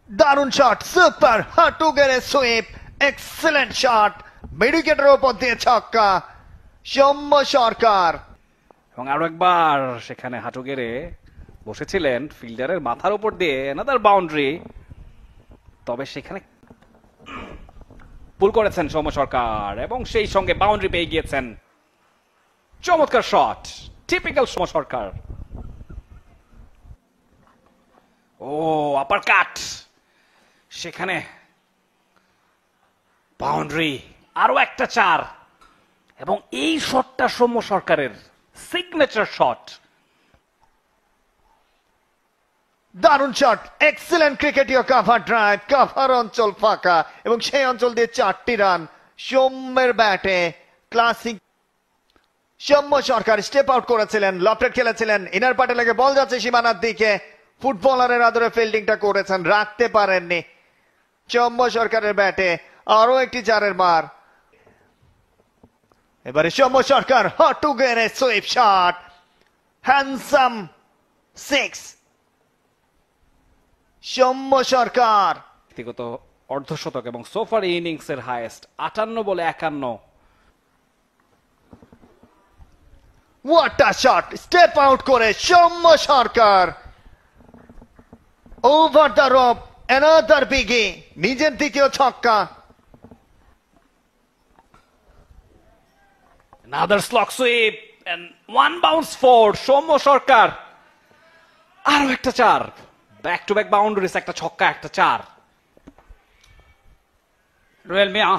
দারুণ shot, super হাঁটু গেড়ে সুইপ, এক্সেলেন্ট শট, মিডউইকেটের ওপর দিয়ে ছক্কা, সৌম্য সরকার। এবং আরো একবার সেখানে হাঁটু গেড়ে বসেছিলেন ফিল্ডারের মাথার উপর দিয়ে, অ্যানাদার বাউন্ডারি। তবে সেখানে পুল করেছেন সৌম্য সরকার এবং সেই সঙ্গে বাউন্ডারি পেয়ে গিয়েছেন। চমৎকার শট, টিপিক্যাল সৌম্য সরকার। ও আপার কাট, সেখানে বাউন্ডারি, আরো একটা 4। এবং এই শটটা সৌম্য সরকারের সিগনেচার শট। দারুণ শট, এক্সেলেন্ট ক্রিকেটীয় কাভার ড্রাইভ, কাভার অঞ্চল ফাঁকা এবং সেই অঞ্চল দিয়ে 4টি রান সৌম্যের ব্যাটে। ক্লাসিক। সৌম্য সরকার স্টেপ আউট করেছিলেন, লফটেড খেলেছিলেন, ইনার পাটে লেগে বল যাচ্ছে সীমানার দিকে, ফুটবলারের আদরে ফিল্ডিংটা করেছেন, রাখতে পারেননি। সৌম্য সরকারের ব্যাটে আরো একটি 4-এর মার। এবারে সৌম্য সরকার হাঁটু গেড়ে sweep shot, handsome 6। Soumya Sarkar ব্যক্তিগত অর্ধশতক এবং সোফার ইনিংসের হাইয়েস্ট 58 বলে 51। What a shot, step out করে Soumya Sarkar over the rope, another biggie, নিজের দ্বিতীয় ছক্কা। Another slog sweep and one bounce for Soumya সরকার। আরো একটা 4, ব্যাক টু ব্যাক বাউন্ডারিজ, একটা ছক্কা, একটা 4। রুয়েল মিয়া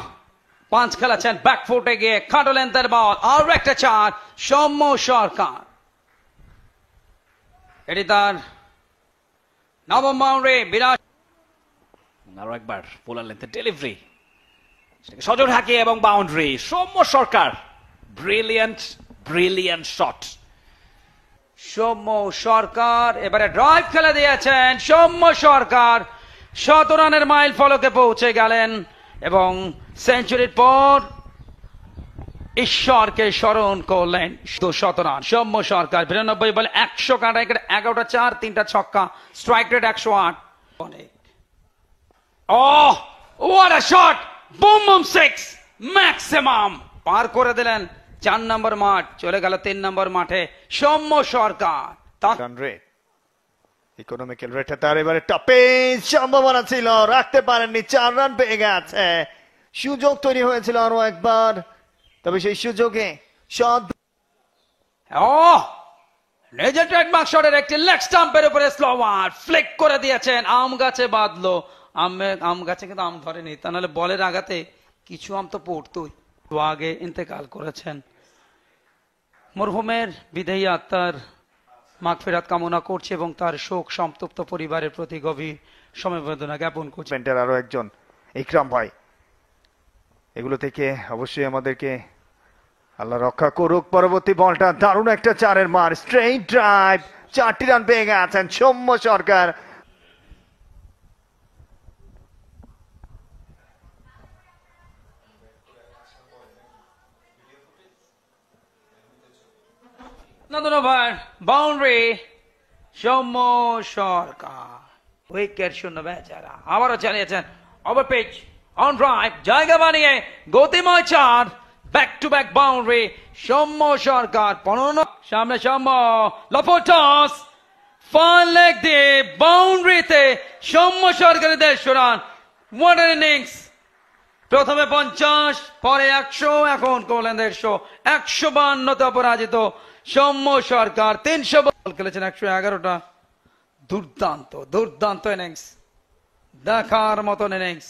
5 খেলেছেন ব্যাক ফুটে গিয়ে, খাটো লেন্থের বল, আরো একটা 4 সৌম্য সরকার। এটি তার নবম বাউন্ডারি। বিরাট আরো একবার পোলার লেন্থের ডেলিভারি, সেটাকে সজোর হাঁকিয়ে এবং বাউন্ডারি। সৌম্য সরকার ব্রিলিয়ান্ট ব্রিলিয়ান্ট শট। সৌম্য সরকার এবারে ড্রাইভ খেলে দিয়েছেন। সৌম্য সরকার 100 রানের মাইল ফলকে পৌঁছে গেলেন এবং সেঞ্চুরির পর ঈশ্বরকে স্মরণ করলেন। 100 রান সৌম্য সরকার, 92 বলে 100 কাটা, 11টা 4, 3টা ছক্কা, স্ট্রাইক রেট 108। অনেক। Oh what a shot, boom boom 6 maximum. পার করে দিলেন 4 নম্বর মাঠ, চলে গেল 3 নম্বর মাঠে সৌম্য সরকার। রান রেট, ইকোনমিক্যাল রেটে তার এবারে টপে সম্ভাবনা ছিল, রাখতে পারেননি। 4 রান পেয়ে গেছে, সুযোগ তৈরি হয়েছিল আরো একবার, তবে সেই সুযোগে শট। নিজের ট্রেডমার্ক শটের একটি লেগ স্টাম্পের উপরে স্লোয়ার ফ্লিক করে দিয়েছেন, আম গাছে বাঁধলো। আম গাছে কিন্তু আম ধরেনি, তা নাহলে বলের আঘাতে কিছু আম তো পড়তোই। আগে ইন্তেকাল করেছেন। মরহুমের বিদেহী আত্মার মাগফিরাত কামনা করছে এবং তার শোক সন্তপ্ত পরিবারের প্রতি গভীর সমবেদনা জ্ঞাপন করছে। আরো একজন ইকরাম ভাই, এগুলো থেকে অবশ্যই আমাদেরকে আল্লাহ রক্ষা করুক। পরবর্তী বলটা দারুণ একটা 4-এর মার, স্ট্রেইট ড্রাইভ, 4টি রান পেয়ে গেছেন সৌম্য সরকার। নতুন ওভার, বাউন্ডারি সৌম্য সরকার, উইকেট শূন্য বেচারা। আবারও চালিয়েছেন ওভার পিচ, অন ড্রাইভ, জায়গা বানিয়ে গতিময় 4, back to back boundary Soumya Sarkar. 15 সামনে সৌম্য, লফো টস, ফার লেগ দিয়ে বাউন্ডারিতে সৌম্য সরকারের 150 রান। What an innings! প্রথমে 50, পরে 100, এখন করলেন 150। 152তে অপরাজিত সৌম্য সরকার। 300 বল খেলেছেন, 111টা। দুর্দান্ত দুর্দান্ত ইনিংস, দেখার মতন ইনিংস।